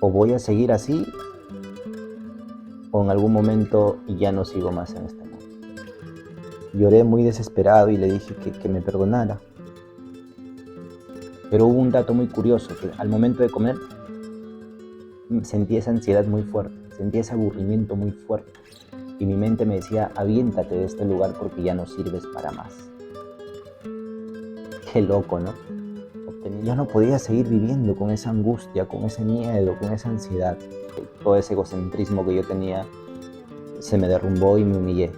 o voy a seguir así o en algún momento ya no sigo más en este mundo. Lloré muy desesperado y le dije que me perdonara. Pero hubo un dato muy curioso, que al momento de comer sentí esa ansiedad muy fuerte, sentí ese aburrimiento muy fuerte. Y mi mente me decía, aviéntate de este lugar porque ya no sirves para más. Qué loco, ¿no? Yo no podía seguir viviendo con esa angustia, con ese miedo, con esa ansiedad. Todo ese egocentrismo que yo tenía se me derrumbó y me humillé.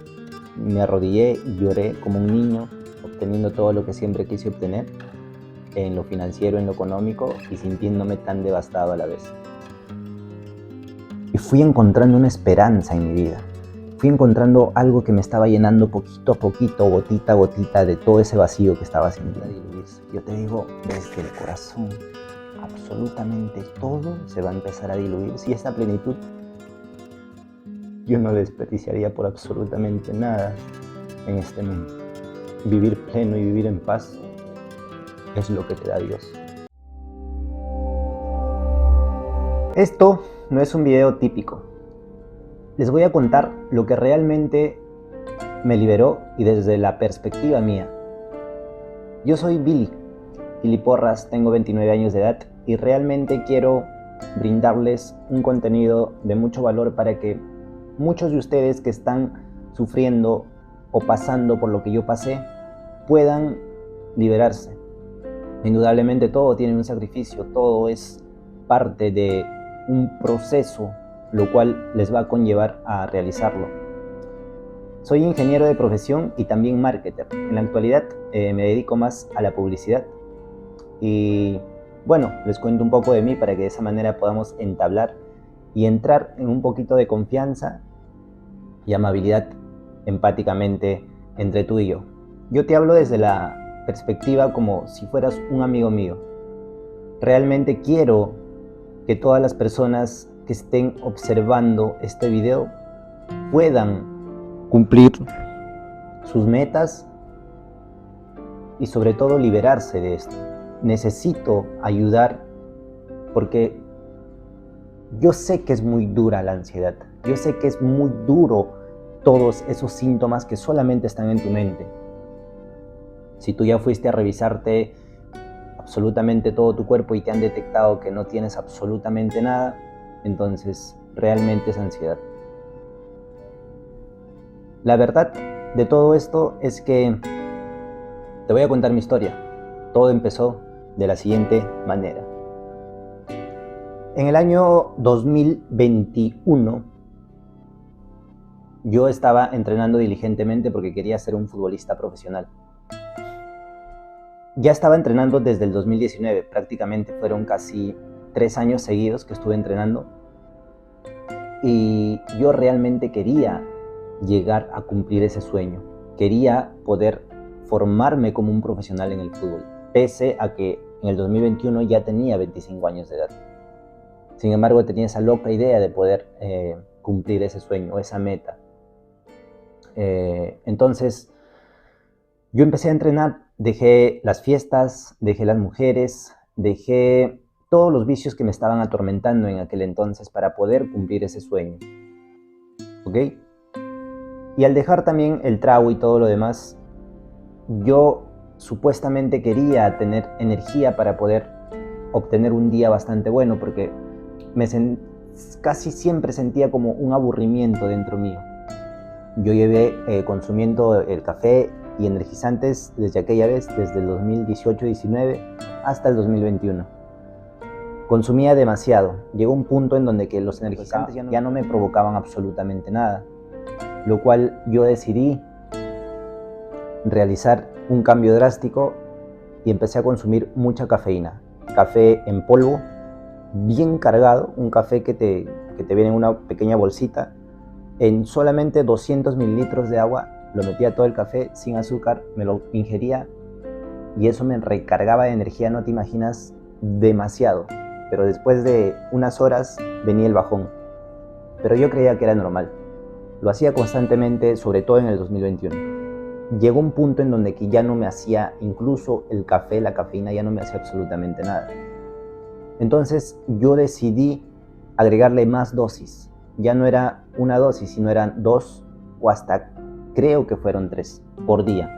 Me arrodillé y lloré como un niño, obteniendo todo lo que siempre quise obtener, en lo financiero, en lo económico, y sintiéndome tan devastado a la vez. Y fui encontrando una esperanza en mi vida. Fui encontrando algo que me estaba llenando poquito a poquito, gotita a gotita, de todo ese vacío que estaba sintiendo. Yo te digo, desde el corazón, absolutamente todo se va a empezar a diluir. Si esta plenitud yo no desperdiciaría por absolutamente nada en este mundo. Vivir pleno y vivir en paz es lo que te da Dios. Esto no es un video típico. Les voy a contar lo que realmente me liberó y desde la perspectiva mía. Yo soy Billy Porras, tengo 29 años de edad y realmente quiero brindarles un contenido de mucho valor para que muchos de ustedes que están sufriendo o pasando por lo que yo pasé puedan liberarse. Indudablemente todo tiene un sacrificio, todo es parte de un proceso, lo cual les va a conllevar a realizarlo. Soy ingeniero de profesión y también marketer. En la actualidad me dedico más a la publicidad. Y bueno, les cuento un poco de mí para que de esa manera podamos entablar y entrar en un poquito de confianza y amabilidad empáticamente entre tú y yo. Yo te hablo desde la perspectiva como si fueras un amigo mío. Realmente quiero que todas las personas que estén observando este video puedan cumplir sus metas y sobre todo liberarse de esto. Necesito ayudar porque yo sé que es muy dura la ansiedad, yo sé que es muy duro todos esos síntomas que solamente están en tu mente. Si tú ya fuiste a revisarte absolutamente todo tu cuerpo y te han detectado que no tienes absolutamente nada, entonces realmente es ansiedad. La verdad de todo esto es que te voy a contar mi historia. Todo empezó de la siguiente manera. En el año 2021, yo estaba entrenando diligentemente porque quería ser un futbolista profesional. Ya estaba entrenando desde el 2019, prácticamente fueron casi 3 años seguidos que estuve entrenando. Y yo realmente quería llegar a cumplir ese sueño. Quería poder formarme como un profesional en el fútbol, pese a que en el 2021 ya tenía 25 años de edad. Sin embargo, tenía esa loca idea de poder cumplir ese sueño, esa meta. Entonces, yo empecé a entrenar, dejé las fiestas, dejé las mujeres, dejé todos los vicios que me estaban atormentando en aquel entonces para poder cumplir ese sueño. ¿Ok? Y al dejar también el trago y todo lo demás, yo supuestamente quería tener energía para poder obtener un día bastante bueno, porque casi siempre sentía como un aburrimiento dentro mío. Yo llevé consumiendo el café y energizantes desde aquella vez, desde el 2018-19 hasta el 2021. Consumía demasiado. Llegó un punto en donde que los energizantes ya no me provocaban absolutamente nada, lo cual yo decidí realizar un cambio drástico y empecé a consumir mucha cafeína. Café en polvo, bien cargado, un café que te viene en una pequeña bolsita. En solamente 200 mililitros de agua lo metía todo el café sin azúcar, me lo ingería y eso me recargaba de energía, no te imaginas, demasiado. Pero después de unas horas venía el bajón. Pero yo creía que era normal. Lo hacía constantemente, sobre todo en el 2021. Llegó un punto en donde que ya no me hacía, incluso el café, la cafeína, ya no me hacía absolutamente nada. Entonces yo decidí agregarle más dosis. Ya no era una dosis, sino eran 2 o hasta creo que fueron 3 por día.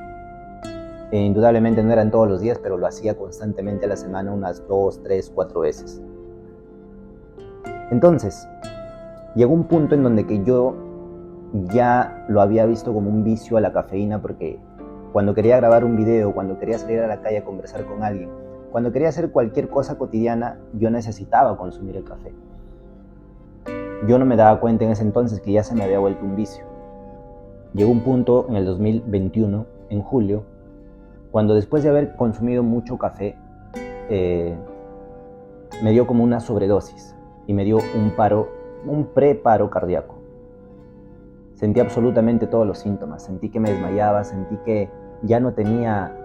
Indudablemente no eran todos los días, pero lo hacía constantemente a la semana, unas 2, 3, 4 veces. Entonces, llegó un punto en donde que yo ya lo había visto como un vicio a la cafeína, porque cuando quería grabar un video, cuando quería salir a la calle a conversar con alguien, cuando quería hacer cualquier cosa cotidiana, yo necesitaba consumir el café. Yo no me daba cuenta en ese entonces que ya se me había vuelto un vicio. Llegó un punto en el 2021, en julio, cuando después de haber consumido mucho café, me dio como una sobredosis y me dio un preparo cardíaco. Sentí absolutamente todos los síntomas, sentí que me desmayaba, sentí que ya no tenía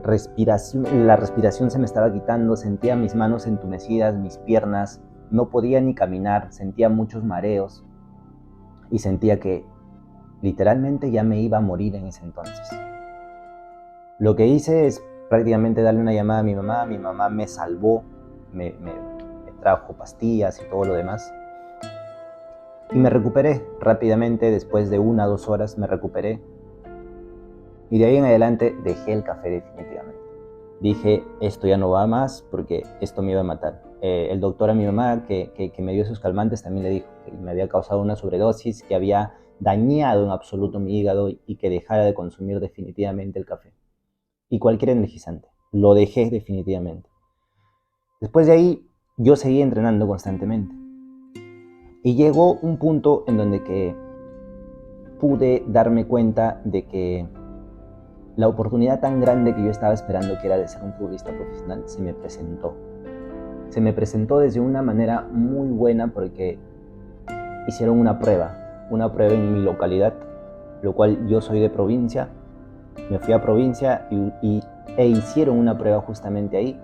respiración, la respiración se me estaba quitando, sentía mis manos entumecidas, mis piernas, no podía ni caminar, sentía muchos mareos y sentía que literalmente ya me iba a morir en ese entonces. Lo que hice es prácticamente darle una llamada a mi mamá me salvó, me trajo pastillas y todo lo demás. Y me recuperé rápidamente, después de 1 o 2 horas me recuperé. Y de ahí en adelante dejé el café definitivamente. Dije, esto ya no va más porque esto me iba a matar. El doctor a mi mamá que me dio esos calmantes también le dijo que me había causado una sobredosis, que había dañado en absoluto mi hígado y que dejara de consumir definitivamente el café. Y cualquier energizante. Lo dejé definitivamente. Después de ahí yo seguí entrenando constantemente. Y llegó un punto en donde que pude darme cuenta de que la oportunidad tan grande que yo estaba esperando, que era de ser un futbolista profesional, se me presentó. Se me presentó desde una manera muy buena porque hicieron una prueba en mi localidad, lo cual yo soy de provincia. Me fui a provincia e hicieron una prueba justamente ahí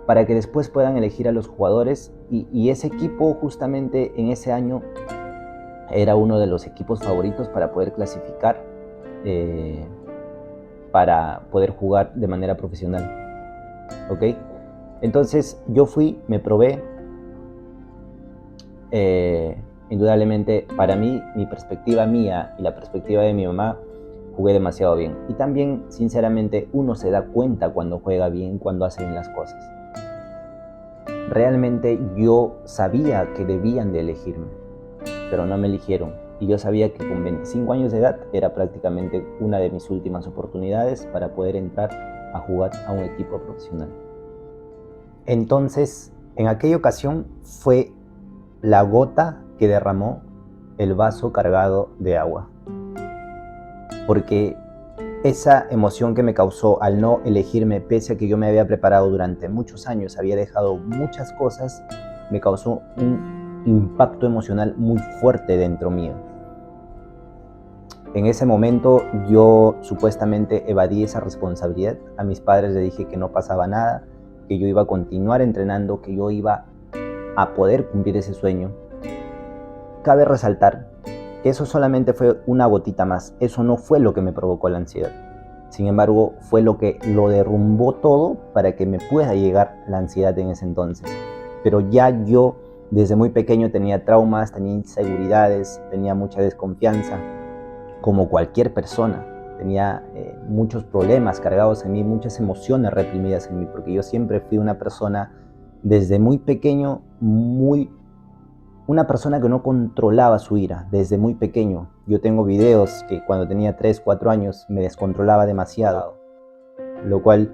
para que después puedan elegir a los jugadores y ese equipo justamente en ese año era uno de los equipos favoritos para poder clasificar, para poder jugar de manera profesional. ¿Ok? Entonces yo fui, me probé, indudablemente para mí, mi perspectiva mía y la perspectiva de mi mamá, jugué demasiado bien. Y también, sinceramente, uno se da cuenta cuando juega bien, cuando hace bien las cosas. Realmente yo sabía que debían de elegirme, pero no me eligieron. Y yo sabía que con 25 años de edad era prácticamente una de mis últimas oportunidades para poder entrar a jugar a un equipo profesional. Entonces, en aquella ocasión fue la gota que derramó el vaso cargado de agua. Porque esa emoción que me causó al no elegirme, pese a que yo me había preparado durante muchos años, había dejado muchas cosas, me causó un impacto emocional muy fuerte dentro mío. En ese momento yo supuestamente evadí esa responsabilidad. A mis padres les dije que no pasaba nada, que yo iba a continuar entrenando, que yo iba a poder cumplir ese sueño. Cabe resaltar que eso solamente fue una gotita más. Eso no fue lo que me provocó la ansiedad. Sin embargo, fue lo que lo derrumbó todo para que me pueda llegar la ansiedad en ese entonces. Pero ya yo desde muy pequeño tenía traumas, tenía inseguridades, tenía mucha desconfianza, como cualquier persona. Tenía muchos problemas cargados en mí, muchas emociones reprimidas en mí, porque yo siempre fui una persona desde muy pequeño, una persona que no controlaba su ira desde muy pequeño. Yo tengo videos que cuando tenía 3, 4 años me descontrolaba demasiado, lo cual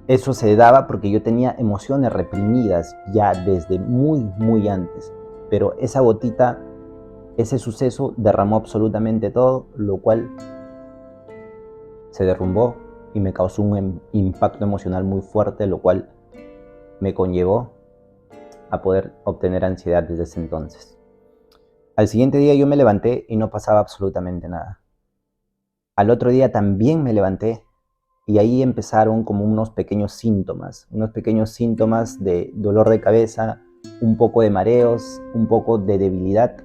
eso se daba porque yo tenía emociones reprimidas ya desde muy antes. Pero esa gotita, ese suceso derramó absolutamente todo, lo cual se derrumbó y me causó un impacto emocional muy fuerte, lo cual me conllevó a poder obtener ansiedad desde ese entonces. Al siguiente día yo me levanté y no pasaba absolutamente nada. Al otro día también me levanté y ahí empezaron como unos pequeños síntomas de dolor de cabeza, un poco de mareos, un poco de debilidad.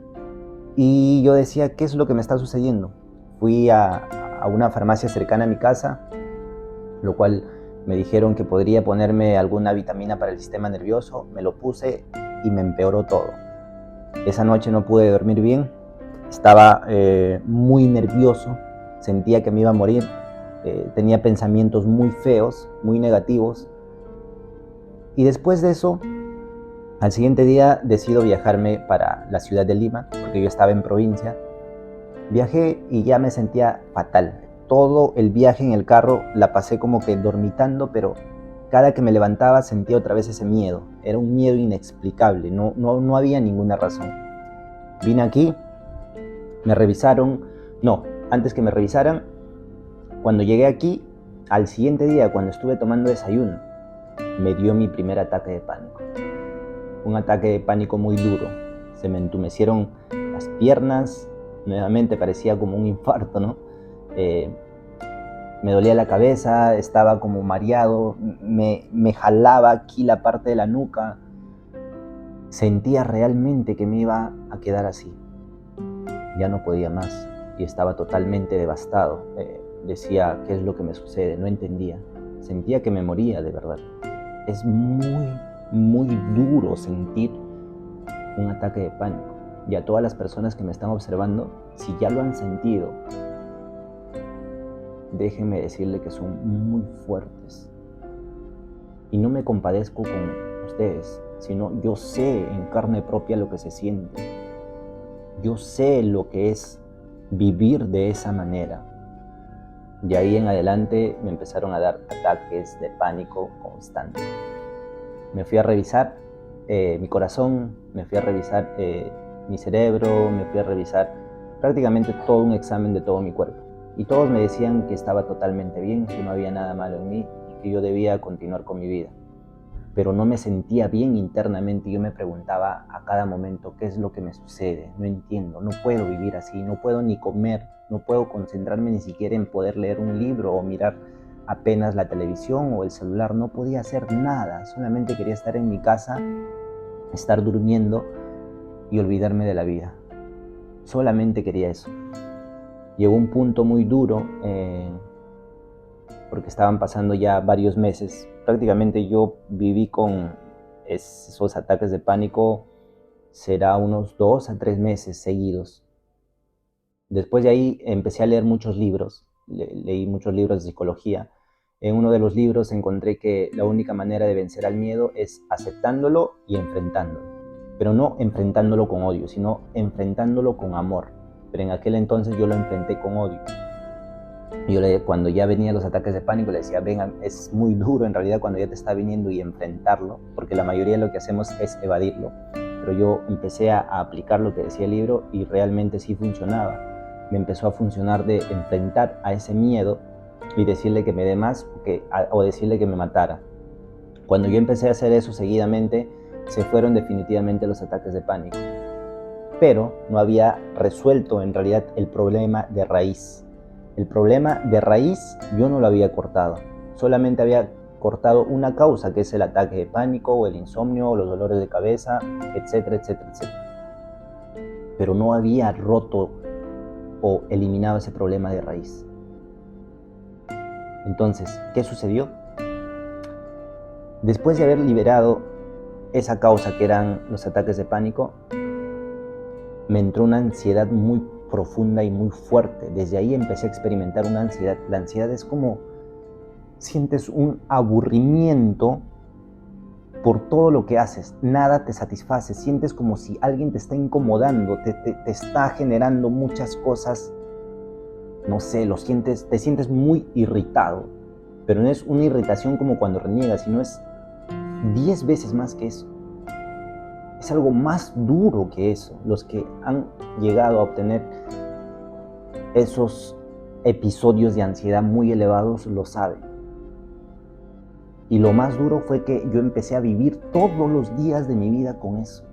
Y yo decía, ¿qué es lo que me está sucediendo? Fui a una farmacia cercana a mi casa, lo cual me dijeron que podría ponerme alguna vitamina para el sistema nervioso. Me lo puse y me empeoró todo. Esa noche no pude dormir bien, estaba muy nervioso, sentía que me iba a morir, tenía pensamientos muy feos, muy negativos. Y después de eso, al siguiente día decido viajarme para la ciudad de Lima, porque yo estaba en provincia. Viajé y ya me sentía fatal. Todo el viaje en el carro la pasé como que dormitando, pero cada que me levantaba sentía otra vez ese miedo. Era un miedo inexplicable, no había ninguna razón. Vine aquí, me revisaron, no, antes que me revisaran, cuando llegué aquí, al siguiente día, cuando estuve tomando desayuno, me dio mi primer ataque de pánico. Un ataque de pánico muy duro. Se me entumecieron las piernas, nuevamente parecía como un infarto, ¿no? Me dolía la cabeza, estaba como mareado, me jalaba aquí la parte de la nuca. Sentía realmente que me iba a quedar así. Ya no podía más y estaba totalmente devastado. Decía, ¿qué es lo que me sucede? No entendía. Sentía que me moría de verdad. Es muy duro sentir un ataque de pánico. Y a todas las personas que me están observando, si ya lo han sentido, déjenme decirle que son muy fuertes. Y no me compadezco con ustedes, sino yo sé en carne propia lo que se siente. Yo sé lo que es vivir de esa manera. De ahí en adelante me empezaron a dar ataques de pánico constantes. Me fui a revisar mi corazón, me fui a revisar mi cerebro, me fui a revisar prácticamente todo un examen de todo mi cuerpo. Y todos me decían que estaba totalmente bien, que no había nada malo en mí y que yo debía continuar con mi vida. Pero no me sentía bien internamente y yo me preguntaba a cada momento qué es lo que me sucede. No entiendo, no puedo vivir así, no puedo ni comer, no puedo concentrarme ni siquiera en poder leer un libro o mirar apenas la televisión o el celular. No podía hacer nada, solamente quería estar en mi casa, estar durmiendo y olvidarme de la vida. Solamente quería eso. Llegó un punto muy duro porque estaban pasando ya varios meses. Prácticamente yo viví con esos ataques de pánico, será unos 2 a 3 meses seguidos. Después de ahí empecé a leer muchos libros, leí muchos libros de psicología. En uno de los libros encontré que la única manera de vencer al miedo es aceptándolo y enfrentándolo. Pero no enfrentándolo con odio, sino enfrentándolo con amor. Pero en aquel entonces yo lo enfrenté con odio. Yo cuando ya venían los ataques de pánico le decía, venga, es muy duro en realidad cuando ya te está viniendo y enfrentarlo, porque la mayoría de lo que hacemos es evadirlo. Pero yo empecé a aplicar lo que decía el libro y realmente sí funcionaba. Me empezó a funcionar de enfrentar a ese miedo y decirle que me dé más o decirle que me matara. Cuando yo empecé a hacer eso seguidamente, se fueron definitivamente los ataques de pánico. Pero no había resuelto en realidad el problema de raíz. El problema de raíz yo no lo había cortado, solamente había cortado una causa, que es el ataque de pánico o el insomnio o los dolores de cabeza, etcétera, etcétera, etcétera. Pero no había roto o eliminado ese problema de raíz. Entonces, ¿qué sucedió? Después de haber liberado esa causa que eran los ataques de pánico, me entró una ansiedad muy profunda y muy fuerte. Desde ahí empecé a experimentar una ansiedad. La ansiedad es como sientes un aburrimiento por todo lo que haces, nada te satisface, sientes como si alguien te está incomodando, te está generando muchas cosas, no sé, te sientes muy irritado, pero no es una irritación como cuando reniegas, sino es 10 veces más que eso. Es algo más duro que eso. Los que han llegado a obtener esos episodios de ansiedad muy elevados lo saben. Y lo más duro fue que yo empecé a vivir todos los días de mi vida con eso,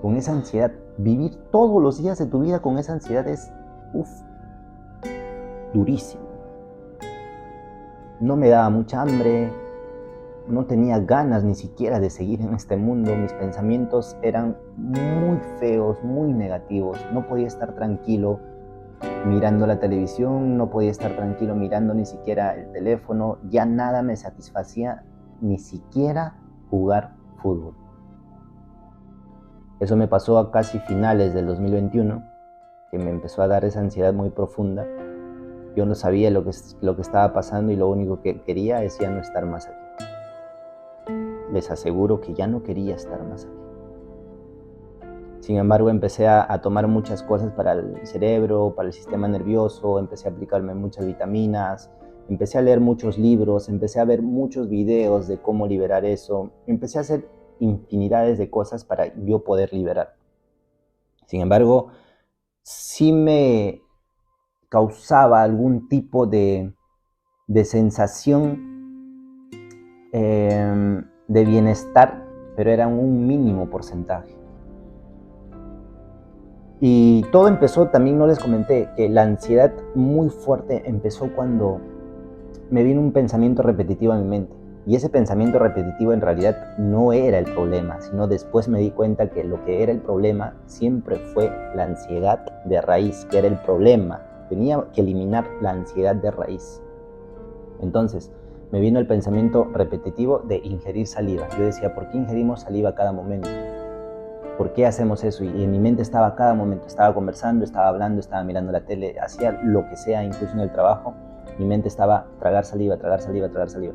con esa ansiedad. Vivir todos los días de tu vida con esa ansiedad es, durísimo. No me daba mucha hambre, no tenía ganas ni siquiera de seguir en este mundo. Mis pensamientos eran muy feos, muy negativos. No podía estar tranquilo mirando la televisión, no podía estar tranquilo mirando ni siquiera el teléfono. Ya nada me satisfacía, ni siquiera jugar fútbol. Eso me pasó a casi finales del 2021, que me empezó a dar esa ansiedad muy profunda. Yo no sabía lo que estaba pasando y lo único que quería es ya no estar más aquí. Les aseguro que ya no quería estar más aquí. Sin embargo, empecé a tomar muchas cosas para el cerebro, para el sistema nervioso, empecé a aplicarme muchas vitaminas, empecé a leer muchos libros, empecé a ver muchos videos de cómo liberar eso, empecé a hacer infinidades de cosas para yo poder liberar. Sin embargo, sí me causaba algún tipo de sensación de bienestar, pero era un mínimo porcentaje. Y todo empezó, también no les comenté, que la ansiedad muy fuerte empezó cuando me vino un pensamiento repetitivo a mi mente. Y ese pensamiento repetitivo en realidad no era el problema, sino después me di cuenta que lo que era el problema siempre fue la ansiedad de raíz, que era el problema. Tenía que eliminar la ansiedad de raíz. Entonces, me vino el pensamiento repetitivo de ingerir saliva. Yo decía, ¿por qué ingerimos saliva a cada momento? ¿Por qué hacemos eso? Y en mi mente estaba a cada momento, estaba conversando, estaba hablando, estaba mirando la tele, hacía lo que sea, incluso en el trabajo, mi mente estaba tragar saliva, tragar saliva, tragar saliva.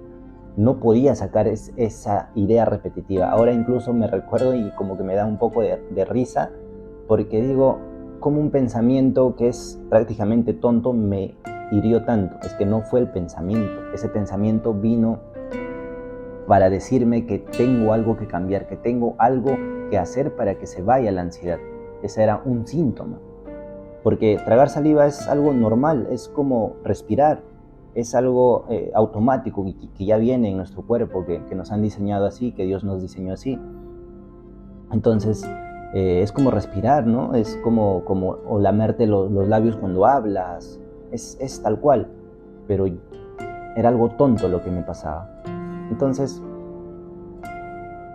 No podía sacar esa idea repetitiva. Ahora incluso me recuerdo y como que me da un poco de risa, porque digo, como un pensamiento que es prácticamente tonto me hirió tanto. Es que no fue el pensamiento, ese pensamiento vino para decirme que tengo algo que cambiar, que tengo algo que hacer para que se vaya la ansiedad. Ese era un síntoma. Porque tragar saliva es algo normal, es como respirar, es algo automático que ya viene en nuestro cuerpo, que nos han diseñado así, que Dios nos diseñó así. Entonces, es como respirar, ¿no? Es como o lamerte los labios cuando hablas, es tal cual. Pero era algo tonto lo que me pasaba. Entonces,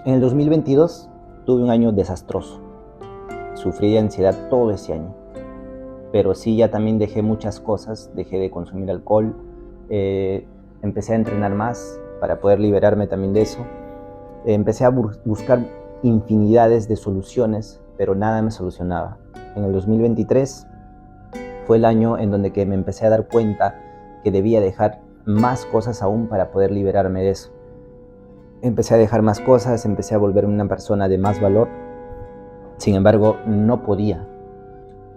en el 2022 tuve un año desastroso. Sufrí de ansiedad todo ese año. Pero sí, ya también dejé muchas cosas, dejé de consumir alcohol, empecé a entrenar más para poder liberarme también de eso. Empecé a buscar infinidades de soluciones, pero nada me solucionaba. En el 2023 fue el año en donde que me empecé a dar cuenta que debía dejar más cosas aún para poder liberarme de eso. Empecé a dejar más cosas, empecé a volverme una persona de más valor. Sin embargo, no podía.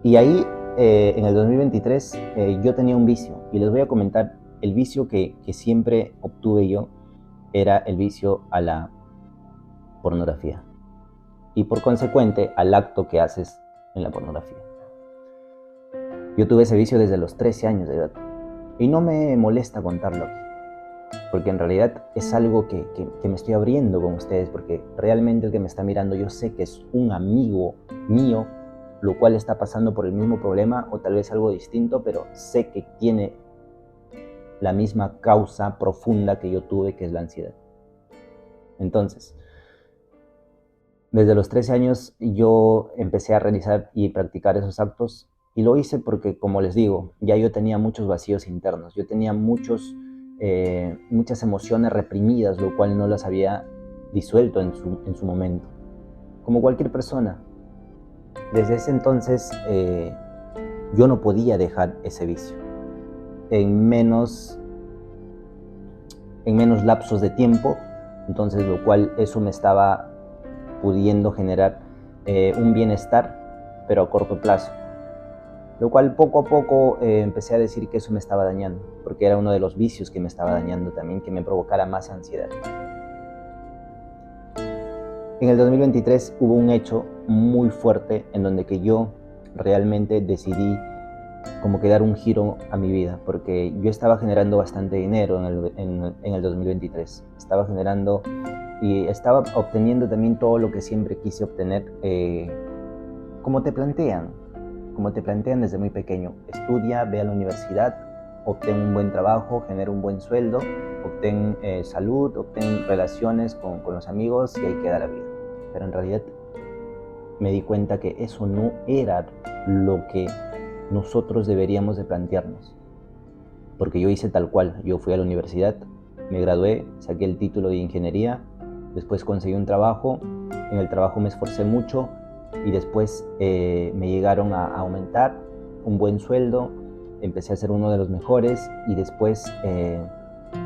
Y ahí, en el 2023, yo tenía un vicio. Y les voy a comentar, el vicio que siempre obtuve yo era el vicio a la pornografía. Y por consecuente, al acto que haces en la pornografía. Yo tuve ese vicio desde los 13 años de edad. Y no me molesta contarlo aquí. Porque en realidad es algo que me estoy abriendo con ustedes, porque realmente el que me está mirando yo sé que es un amigo mío, lo cual está pasando por el mismo problema o tal vez algo distinto, pero sé que tiene la misma causa profunda que yo tuve, que es la ansiedad. Entonces, desde los 13 años yo empecé a realizar y practicar esos actos y lo hice porque, como les digo, ya yo tenía muchos vacíos internos, yo tenía muchas emociones reprimidas, lo cual no las había disuelto en su momento. Como cualquier persona, desde ese entonces yo no podía dejar ese vicio. En menos lapsos de tiempo, entonces lo cual eso me estaba pudiendo generar un bienestar, pero a corto plazo. Lo cual poco a poco empecé a decir que eso me estaba dañando, porque era uno de los vicios que me estaba dañando también, que me provocara más ansiedad. En el 2023 hubo un hecho muy fuerte en donde que yo realmente decidí como que dar un giro a mi vida, porque yo estaba generando bastante dinero en el 2023. Estaba generando y estaba obteniendo también todo lo que siempre quise obtener, como te plantean desde muy pequeño. Estudia, ve a la universidad, obtén un buen trabajo, genera un buen sueldo, obtén salud, obtén relaciones con los amigos y ahí queda la vida. Pero en realidad me di cuenta que eso no era lo que nosotros deberíamos de plantearnos. Porque yo hice tal cual, yo fui a la universidad, me gradué, saqué el título de ingeniería, después conseguí un trabajo, en el trabajo me esforcé mucho, y después me llegaron a aumentar un buen sueldo, empecé a ser uno de los mejores y después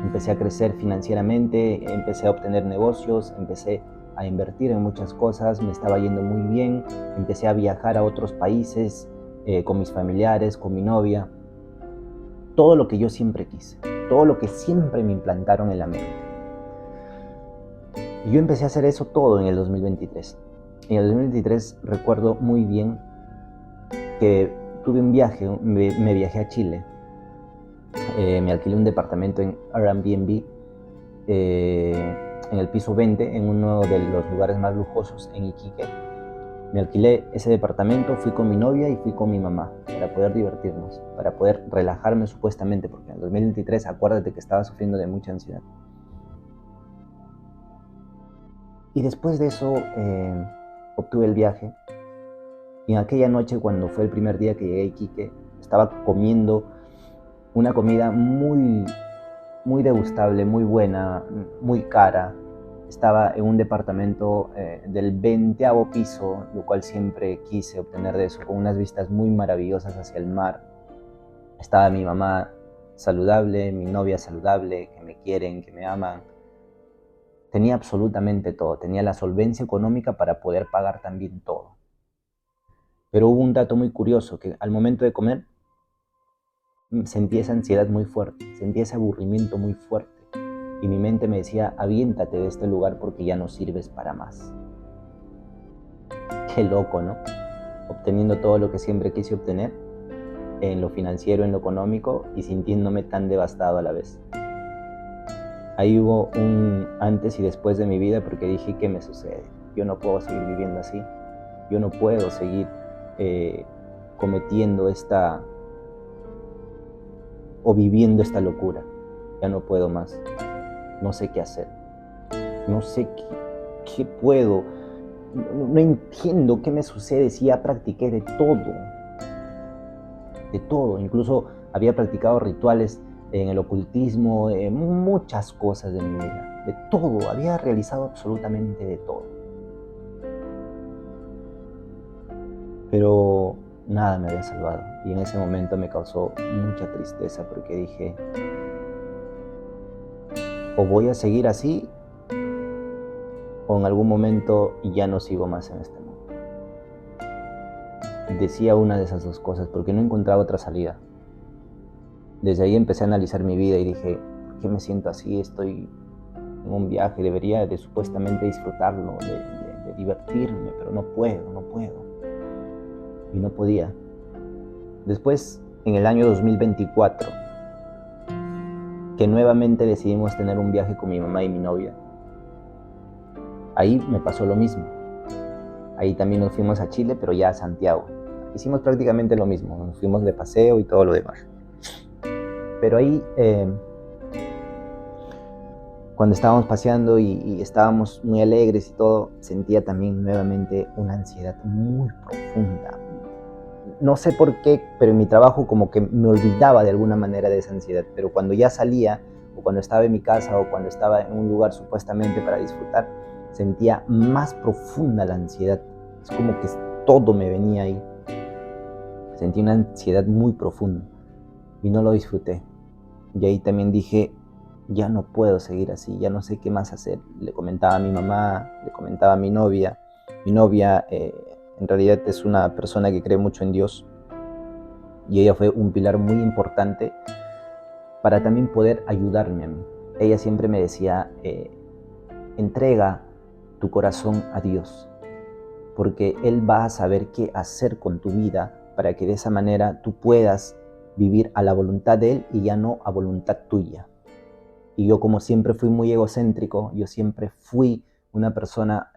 empecé a crecer financieramente, empecé a obtener negocios, empecé a invertir en muchas cosas, me estaba yendo muy bien, empecé a viajar a otros países con mis familiares, con mi novia, todo lo que yo siempre quise, todo lo que siempre me implantaron en la mente. Y yo empecé a hacer eso todo en el 2023. En el 2023 recuerdo muy bien que tuve un viaje, me viajé a Chile, me alquilé un departamento en Airbnb, en el piso 20, en uno de los lugares más lujosos en Iquique. Me alquilé ese departamento, fui con mi novia y fui con mi mamá para poder divertirnos, para poder relajarme supuestamente, porque en el 2023 acuérdate que estaba sufriendo de mucha ansiedad. Y después de eso obtuve el viaje y en aquella noche, cuando fue el primer día que llegué a Iquique, estaba comiendo una comida muy degustable, muy buena, muy cara. Estaba en un departamento del 20º piso, lo cual siempre quise obtener de eso, con unas vistas muy maravillosas hacia el mar. Estaba mi mamá saludable, mi novia saludable, que me quieren, que me aman. Tenía absolutamente todo, tenía la solvencia económica para poder pagar también todo. Pero hubo un dato muy curioso, que al momento de comer sentí esa ansiedad muy fuerte, sentí ese aburrimiento muy fuerte. Y mi mente me decía, aviéntate de este lugar porque ya no sirves para más. Qué loco, ¿no? Obteniendo todo lo que siempre quise obtener, en lo financiero, en lo económico, y sintiéndome tan devastado a la vez. Ahí hubo un antes y después de mi vida porque dije, ¿qué me sucede? Yo no puedo seguir viviendo así. Yo no puedo seguir cometiendo o viviendo esta locura. Ya no puedo más. No sé qué hacer. No sé qué puedo. No entiendo qué me sucede si ya practiqué de todo. De todo. Incluso había practicado rituales en el ocultismo, muchas cosas de mi vida. De todo. Había realizado absolutamente de todo. Pero nada me había salvado. Y en ese momento me causó mucha tristeza porque dije, o voy a seguir así, o en algún momento ya no sigo más en este mundo. Decía una de esas dos cosas porque no encontraba otra salida. Desde ahí empecé a analizar mi vida y dije, ¿por qué me siento así? Estoy en un viaje, debería de supuestamente disfrutarlo, de divertirme, pero no puedo. Y no podía. Después, en el año 2024, que nuevamente decidimos tener un viaje con mi mamá y mi novia, ahí me pasó lo mismo. Ahí también nos fuimos a Chile, pero ya a Santiago. Hicimos prácticamente lo mismo, nos fuimos de paseo y todo lo demás. Pero ahí, cuando estábamos paseando y estábamos muy alegres y todo, sentía también nuevamente una ansiedad muy profunda. No sé por qué, pero en mi trabajo como que me olvidaba de alguna manera de esa ansiedad. Pero cuando ya salía, o cuando estaba en mi casa, o cuando estaba en un lugar supuestamente para disfrutar, sentía más profunda la ansiedad. Es como que todo me venía ahí. Sentí una ansiedad muy profunda y no lo disfruté. Y ahí también dije, ya no puedo seguir así, ya no sé qué más hacer. Le comentaba a mi mamá, le comentaba a mi novia. Mi novia en realidad es una persona que cree mucho en Dios y ella fue un pilar muy importante para también poder ayudarme a mí. Ella siempre me decía, entrega tu corazón a Dios, porque Él va a saber qué hacer con tu vida para que de esa manera tú puedas vivir a la voluntad de Él y ya no a voluntad tuya. Y yo, como siempre fui muy egocéntrico, yo siempre fui una persona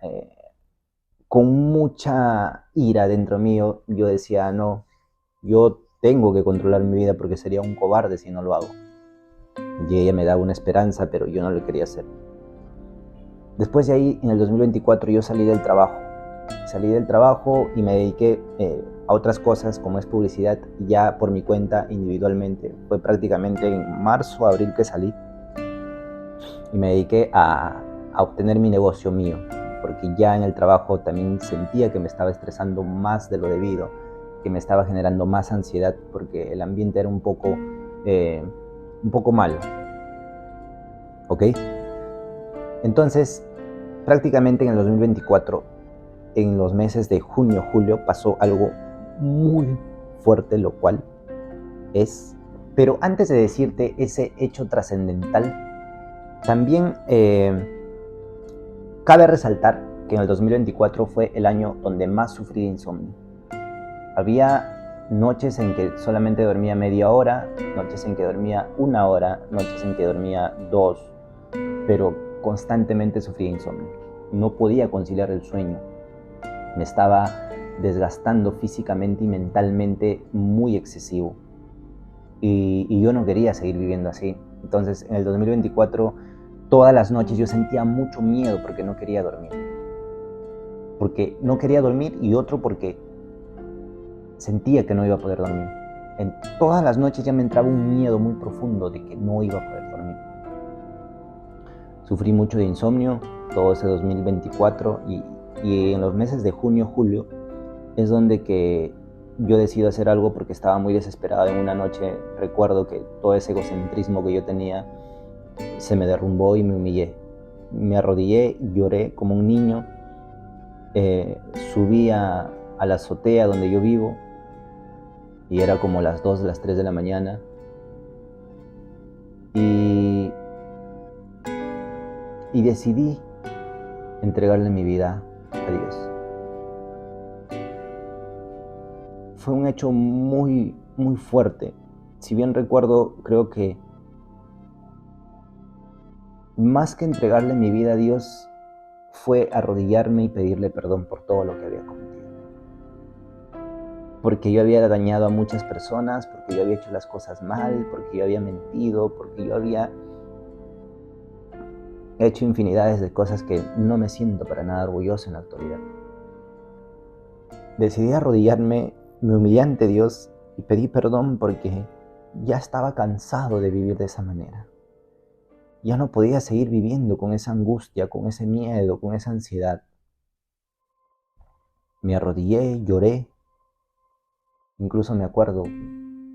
con mucha ira dentro mío, yo decía, no, yo tengo que controlar mi vida porque sería un cobarde si no lo hago. Y ella me daba una esperanza, pero yo no lo quería hacer. Después de ahí, en el 2024, yo salí del trabajo. Salí del trabajo y me dediqué a otras cosas, como es publicidad, ya por mi cuenta individualmente. Fue prácticamente en marzo, abril que salí. Y me dediqué a obtener mi negocio mío. porque ya en el trabajo también sentía que me estaba estresando más de lo debido, que me estaba generando más ansiedad porque el ambiente era un poco malo, ¿ok? Entonces, prácticamente en el 2024, en los meses de junio, julio, pasó algo muy fuerte, lo cual es... Pero antes de decirte ese hecho trascendental, también cabe resaltar que en el 2024 fue el año donde más sufrí de insomnio. Había noches en que solamente dormía media hora, noches en que dormía 1 hora, noches en que dormía 2, pero constantemente sufría insomnio. No podía conciliar el sueño. Me estaba desgastando físicamente y mentalmente muy excesivo. Y yo no quería seguir viviendo así. Entonces, en el 2024, todas las noches yo sentía mucho miedo porque no quería dormir. Porque no quería dormir y otro porque sentía que no iba a poder dormir. En todas las noches ya me entraba un miedo muy profundo de que no iba a poder dormir. Sufrí mucho de insomnio todo ese 2024 y en los meses de junio, julio es donde que yo decido hacer algo porque estaba muy desesperado. En una noche recuerdo que todo ese egocentrismo que yo tenía se me derrumbó y me humillé. Me arrodillé, lloré como un niño, subí a la azotea donde yo vivo y era como las 2, las 3 de la mañana y decidí entregarle mi vida a Dios. Fue un hecho muy, muy fuerte. Si bien recuerdo, creo que más que entregarle mi vida a Dios, fue arrodillarme y pedirle perdón por todo lo que había cometido. Porque yo había dañado a muchas personas, porque yo había hecho las cosas mal, porque yo había mentido, porque yo había hecho infinidades de cosas que no me siento para nada orgulloso en la actualidad. Decidí arrodillarme, me humillé ante Dios y pedí perdón porque ya estaba cansado de vivir de esa manera. Ya no podía seguir viviendo con esa angustia, con ese miedo, con esa ansiedad. Me arrodillé, lloré, incluso me acuerdo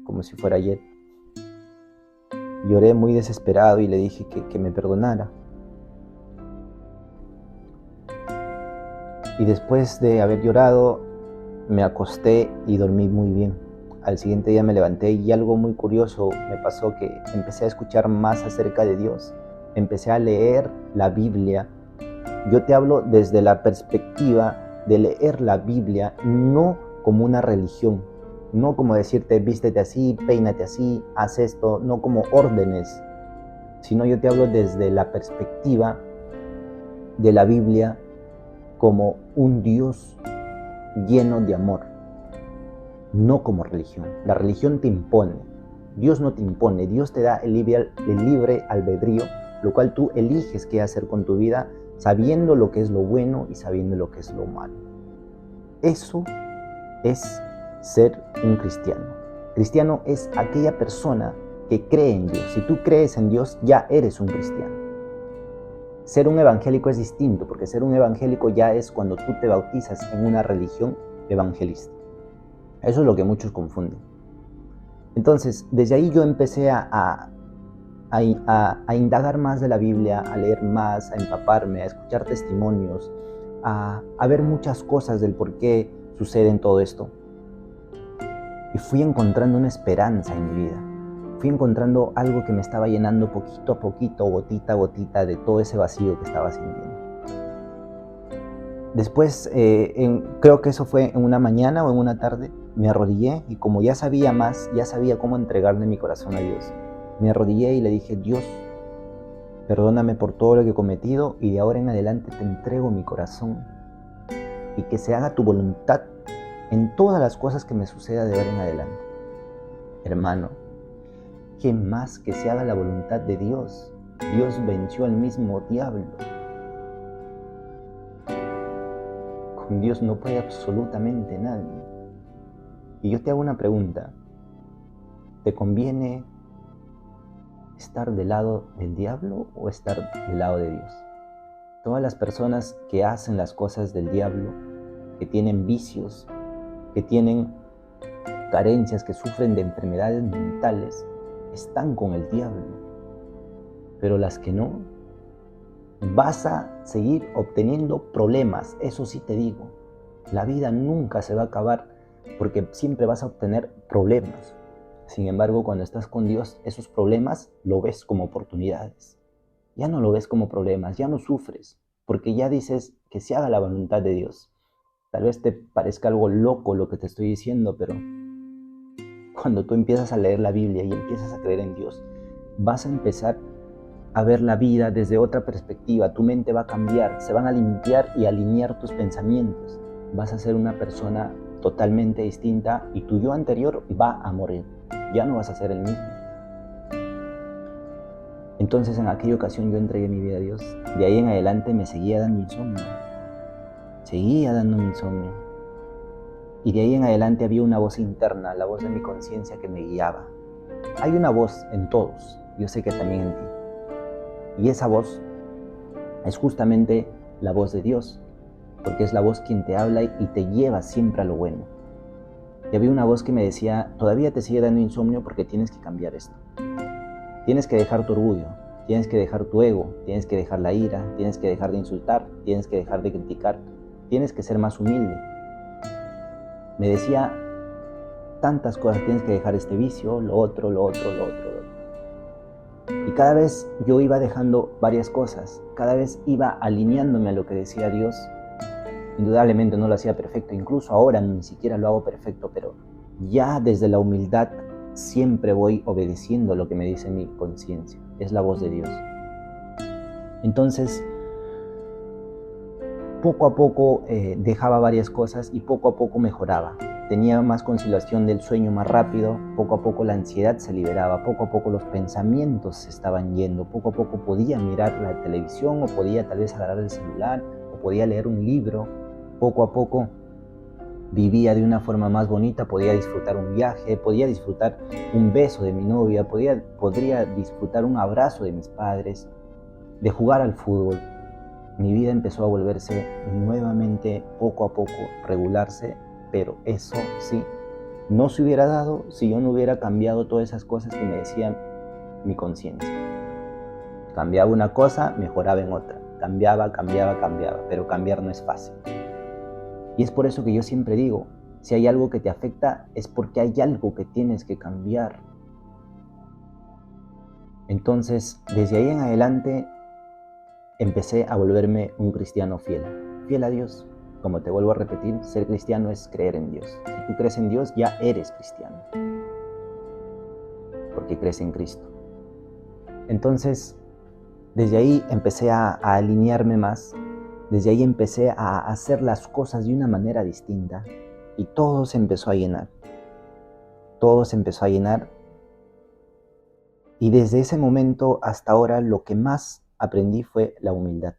como si fuera ayer. Lloré muy desesperado y le dije que me perdonara. Y después de haber llorado, me acosté y dormí muy bien. Al siguiente día me levanté y algo muy curioso me pasó, que empecé a escuchar más acerca de Dios. Empecé a leer la Biblia. Yo te hablo desde la perspectiva de leer la Biblia, no como una religión, no como decirte vístete así, peínate así, haz esto, no como órdenes, sino yo te hablo desde la perspectiva de la Biblia como un Dios lleno de amor, no como religión. La religión te impone, Dios no te impone, Dios te da el libre albedrío, lo cual tú eliges qué hacer con tu vida, sabiendo lo que es lo bueno y sabiendo lo que es lo malo. Eso es ser un cristiano. Cristiano es aquella persona que cree en Dios. Si tú crees en Dios, ya eres un cristiano. Ser un evangélico es distinto, porque ser un evangélico ya es cuando tú te bautizas en una religión evangelista. Eso es lo que muchos confunden. Entonces, desde ahí yo empecé a indagar más de la Biblia, a leer más, a empaparme, a escuchar testimonios, a ver muchas cosas del por qué sucede todo esto. Y fui encontrando una esperanza en mi vida. Fui encontrando algo que me estaba llenando poquito a poquito, gotita a gotita, de todo ese vacío que estaba sintiendo. Después, creo que eso fue en una mañana o en una tarde, me arrodillé y como ya sabía más, ya sabía cómo entregarle mi corazón a Dios, me arrodillé y le dije: Dios, perdóname por todo lo que he cometido y de ahora en adelante te entrego mi corazón y que se haga tu voluntad en todas las cosas que me suceda de ahora en adelante. Hermano, ¿qué más que se haga la voluntad de Dios? Dios venció al mismo diablo. Con Dios no puede absolutamente nadie. Y yo te hago una pregunta. ¿Te conviene estar del lado del diablo o estar del lado de Dios? Todas las personas que hacen las cosas del diablo, que tienen vicios, que tienen carencias, que sufren de enfermedades mentales, están con el diablo. Pero las que no, vas a seguir obteniendo problemas. Eso sí te digo, la vida nunca se va a acabar porque siempre vas a obtener problemas. Sin embargo, cuando estás con Dios, esos problemas lo ves como oportunidades. Ya no lo ves como problemas, ya no sufres, porque ya dices que se haga la voluntad de Dios. Tal vez te parezca algo loco lo que te estoy diciendo, pero cuando tú empiezas a leer la Biblia y empiezas a creer en Dios, vas a empezar a ver la vida desde otra perspectiva. Tu mente va a cambiar, se van a limpiar y alinear tus pensamientos. Vas a ser una persona totalmente distinta y tu yo anterior va a morir. Ya no vas a ser el mismo. Entonces en aquella ocasión yo entregué mi vida a Dios. De ahí en adelante me seguía dando insomnio. Seguía dándome insomnio. Y de ahí en adelante había una voz interna, la voz de mi conciencia que me guiaba. Hay una voz en todos, yo sé que también en ti. Y esa voz es justamente la voz de Dios, porque es la voz quien te habla y te lleva siempre a lo bueno. Y había una voz que me decía, todavía te sigue dando insomnio porque tienes que cambiar esto. Tienes que dejar tu orgullo, tienes que dejar tu ego, tienes que dejar la ira, tienes que dejar de insultar, tienes que dejar de criticar, tienes que ser más humilde. Me decía tantas cosas, tienes que dejar este vicio, lo otro. Y cada vez yo iba dejando varias cosas, cada vez iba alineándome a lo que decía Dios. Indudablemente no lo hacía perfecto, incluso ahora ni siquiera lo hago perfecto, pero ya desde la humildad siempre voy obedeciendo lo que me dice mi conciencia, es la voz de Dios. Entonces, poco a poco dejaba varias cosas y poco a poco mejoraba. Tenía más conciliación del sueño más rápido, poco a poco la ansiedad se liberaba, poco a poco los pensamientos se estaban yendo, poco a poco podía mirar la televisión o podía tal vez agarrar el celular o podía leer un libro, poco a poco vivía de una forma más bonita, podía disfrutar un viaje, podía disfrutar un beso de mi novia, podría disfrutar un abrazo de mis padres, de jugar al fútbol. Mi vida empezó a volverse nuevamente, poco a poco, regularse, pero eso sí, no se hubiera dado si yo no hubiera cambiado todas esas cosas que me decía mi conciencia. Cambiaba una cosa, mejoraba en otra. Cambiaba, pero cambiar no es fácil. Y es por eso que yo siempre digo, si hay algo que te afecta, es porque hay algo que tienes que cambiar. Entonces, desde ahí en adelante, empecé a volverme un cristiano fiel a Dios. Como te vuelvo a repetir, ser cristiano es creer en Dios. Si tú crees en Dios, ya eres cristiano, porque crees en Cristo. Entonces, desde ahí empecé a alinearme más, desde ahí empecé a hacer las cosas de una manera distinta y todo se empezó a llenar. Todo se empezó a llenar y desde ese momento hasta ahora lo que más aprendí fue la humildad.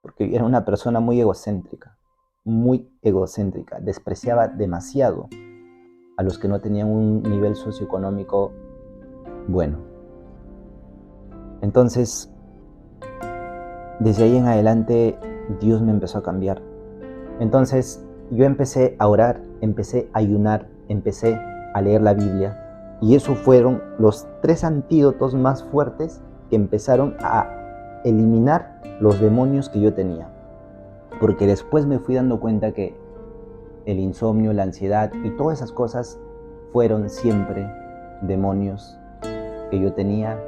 Porque era una persona muy egocéntrica, despreciaba demasiado a los que no tenían un nivel socioeconómico bueno. Entonces, desde ahí en adelante, Dios me empezó a cambiar. Entonces, yo empecé a orar, empecé a ayunar, empecé a leer la Biblia, y esos fueron los 3 antídotos más fuertes que empezaron a eliminar los demonios que yo tenía. Porque después me fui dando cuenta que el insomnio, la ansiedad y todas esas cosas fueron siempre demonios que yo tenía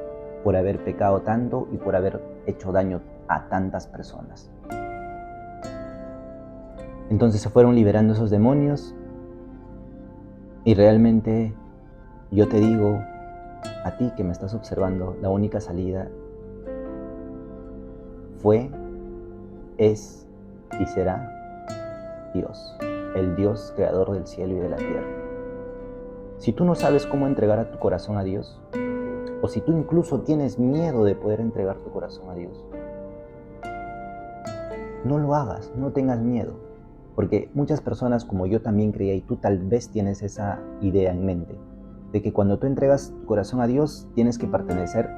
por haber pecado tanto y por haber hecho daño a tantas personas. Entonces se fueron liberando esos demonios y realmente yo te digo, a ti que me estás observando, la única salida fue, es y será Dios, el Dios creador del cielo y de la tierra. Si tú no sabes cómo entregar a tu corazón a Dios, o si tú incluso tienes miedo de poder entregar tu corazón a Dios, no lo hagas, no tengas miedo, porque muchas personas como yo también creía, y tú tal vez tienes esa idea en mente, de que cuando tú entregas tu corazón a Dios tienes que pertenecer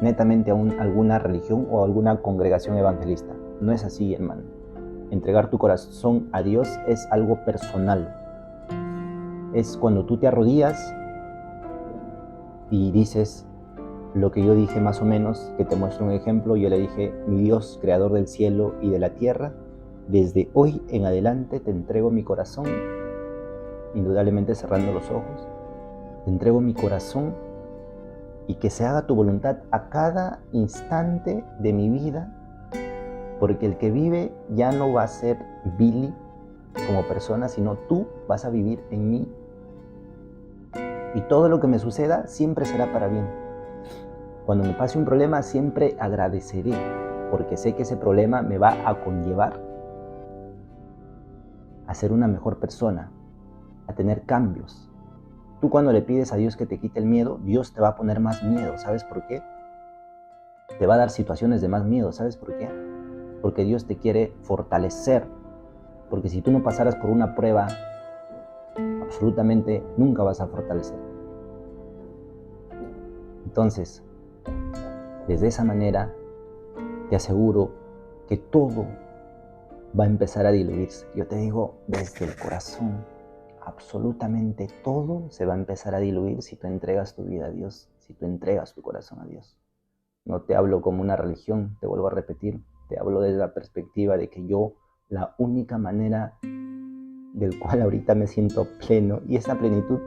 netamente a alguna religión o a alguna congregación evangelista. No es así, hermano. Entregar tu corazón a Dios es algo personal. Es cuando tú te arrodillas y dices lo que yo dije más o menos, que te muestro un ejemplo. Yo le dije: mi Dios, creador del cielo y de la tierra, desde hoy en adelante te entrego mi corazón, indudablemente cerrando los ojos. Te entrego mi corazón y que se haga tu voluntad a cada instante de mi vida, porque el que vive ya no va a ser Billy como persona, sino tú vas a vivir en mí. Y todo lo que me suceda siempre será para bien. Cuando me pase un problema siempre agradeceré, porque sé que ese problema me va a conllevar a ser una mejor persona, a tener cambios. Tú cuando le pides a Dios que te quite el miedo, Dios te va a poner más miedo. ¿Sabes por qué? Te va a dar situaciones de más miedo. ¿Sabes por qué? Porque Dios te quiere fortalecer. Porque si tú no pasaras por una prueba, absolutamente nunca vas a fortalecer. Entonces, desde esa manera, te aseguro que todo va a empezar a diluirse. Yo te digo desde el corazón, absolutamente todo se va a empezar a diluir si tú entregas tu vida a Dios, si tú entregas tu corazón a Dios. No te hablo como una religión, te vuelvo a repetir, te hablo desde la perspectiva de que yo, la única manera del cual ahorita me siento pleno, y esa plenitud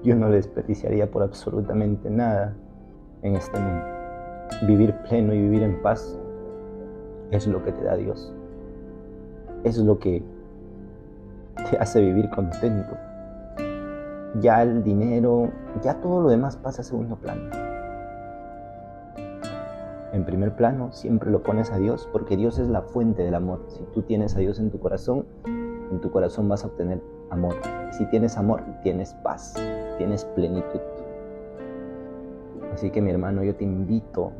yo no la desperdiciaría por absolutamente nada en este mundo. Vivir pleno y vivir en paz es lo que te da Dios. Es lo que te hace vivir contento. Ya el dinero, ya todo lo demás pasa a segundo plano. En primer plano siempre lo pones a Dios, porque Dios es la fuente del amor. Si tú tienes a Dios en tu corazón vas a obtener amor. Y si tienes amor, tienes paz, tienes plenitud. Así que, mi hermano, yo te invito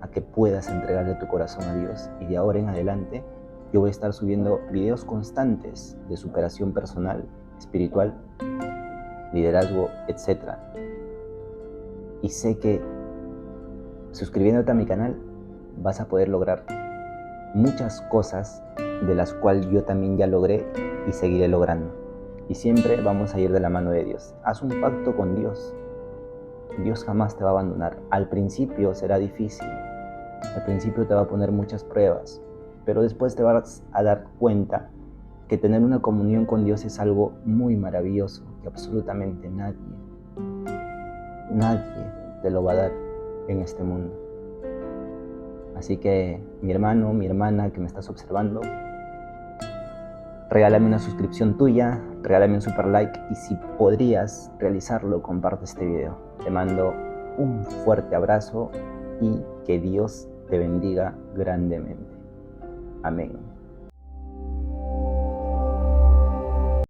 a que puedas entregarle tu corazón a Dios. Y de ahora en adelante yo voy a estar subiendo videos constantes de superación personal, espiritual, liderazgo, etc. Y sé que suscribiéndote a mi canal vas a poder lograr muchas cosas de las cuales yo también ya logré y seguiré logrando. Y siempre vamos a ir de la mano de Dios. Haz un pacto con Dios. Dios jamás te va a abandonar. Al principio será difícil. Al principio te va a poner muchas pruebas. Pero después te vas a dar cuenta que tener una comunión con Dios es algo muy maravilloso, que absolutamente nadie te lo va a dar en este mundo. Así que, mi hermano, mi hermana que me estás observando, regálame una suscripción tuya, regálame un super like, y si podrías realizarlo, comparte este video. Te mando un fuerte abrazo y que Dios te bendiga grandemente. Amén.